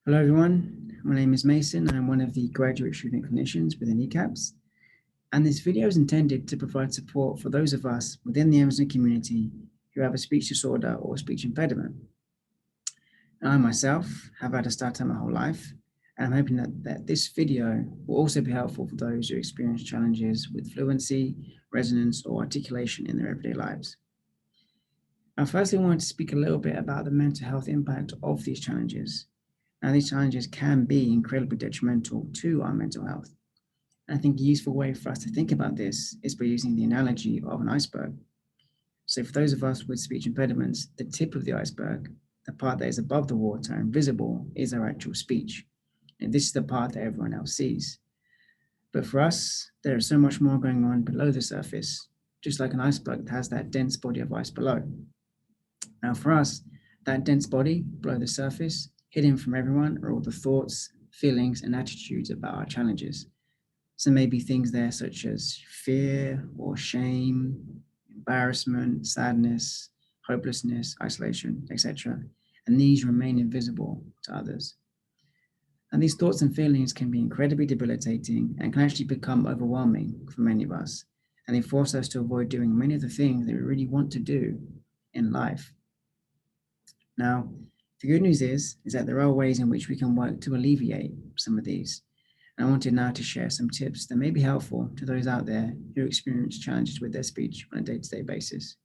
Hello everyone, my name is Mason. I'm one of the graduate student clinicians within ECAPS, and this video is intended to provide support for those of us within the Emerson community who have a speech disorder or speech impediment. Now, I myself have had a stutter my whole life, and I'm hoping that this video will also be helpful for those who experience challenges with fluency, resonance, or articulation in their everyday lives. Now, firstly, I wanted to speak a little bit about the mental health impact of these challenges. Now, these challenges can be incredibly detrimental to our mental health. And I think a useful way for us to think about this is by using the analogy of an iceberg. So for those of us with speech impediments, the tip of the iceberg, the part that is above the water and visible, is our actual speech. And this is the part that everyone else sees. But for us, there is so much more going on below the surface, just like an iceberg that has that dense body of ice below. Now for us, that dense body below the surface, hidden from everyone, are all the thoughts, feelings, and attitudes about our challenges. So maybe things there such as fear or shame, embarrassment, sadness, hopelessness, isolation, etc. And these remain invisible to others. And these thoughts and feelings can be incredibly debilitating and can actually become overwhelming for many of us. And they force us to avoid doing many of the things that we really want to do in life. Now, the good news is that there are ways in which we can work to alleviate some of these. And I wanted now to share some tips that may be helpful to those out there who experience challenges with their speech on a day-to-day basis.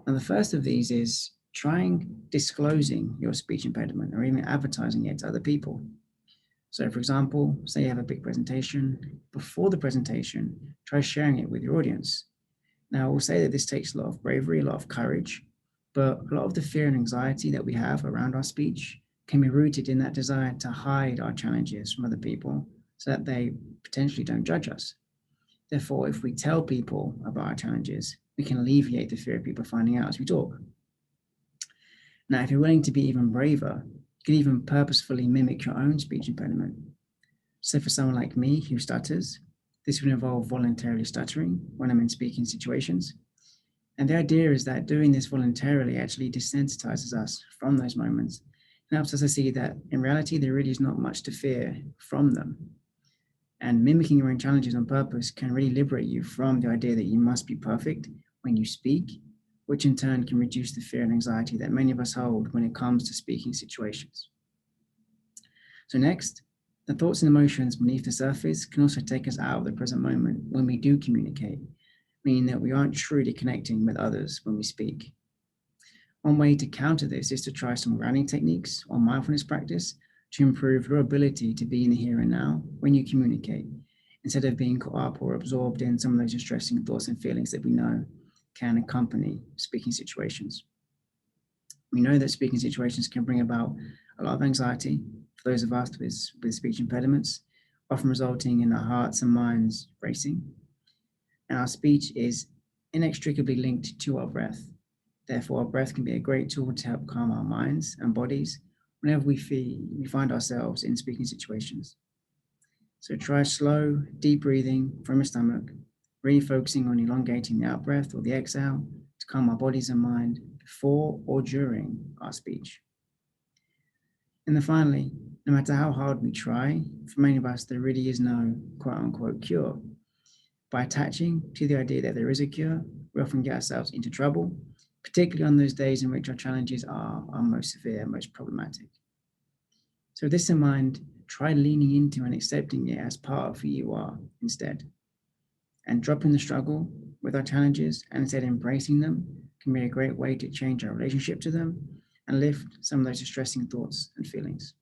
And the first of these is trying disclosing your speech impediment or even advertising it to other people. So for example, say you have a big presentation. Before the presentation, try sharing it with your audience. Now, I will say that this takes a lot of bravery, a lot of courage, but a lot of the fear and anxiety that we have around our speech can be rooted in that desire to hide our challenges from other people so that they potentially don't judge us. Therefore, if we tell people about our challenges, we can alleviate the fear of people finding out as we talk. Now, if you're willing to be even braver, you can even purposefully mimic your own speech impediment. So for someone like me who stutters, this would involve voluntarily stuttering when I'm in speaking situations. And the idea is that doing this voluntarily actually desensitizes us from those moments and helps us to see that in reality, there really is not much to fear from them. And mimicking your own challenges on purpose can really liberate you from the idea that you must be perfect when you speak, which in turn can reduce the fear and anxiety that many of us hold when it comes to speaking situations. So next, the thoughts and emotions beneath the surface can also take us out of the present moment when we do communicate, meaning that we aren't truly connecting with others when we speak. One way to counter this is to try some grounding techniques or mindfulness practice to improve your ability to be in the here and now when you communicate, instead of being caught up or absorbed in some of those distressing thoughts and feelings that we know can accompany speaking situations. We know that speaking situations can bring about a lot of anxiety for those of us with speech impediments, often resulting in our hearts and minds racing. And our speech is inextricably linked to our breath. Therefore, our breath can be a great tool to help calm our minds and bodies whenever we find ourselves in speaking situations. So try slow, deep breathing from your stomach, really focusing on elongating the out breath or the exhale to calm our bodies and mind before or during our speech. And then finally, no matter how hard we try, for many of us, there really is no quote unquote cure. By attaching to the idea that there is a cure, we often get ourselves into trouble, particularly on those days in which our challenges are most severe, most problematic. So with this in mind, try leaning into and accepting it as part of who you are instead. And dropping the struggle with our challenges and instead embracing them can be a great way to change our relationship to them and lift some of those distressing thoughts and feelings.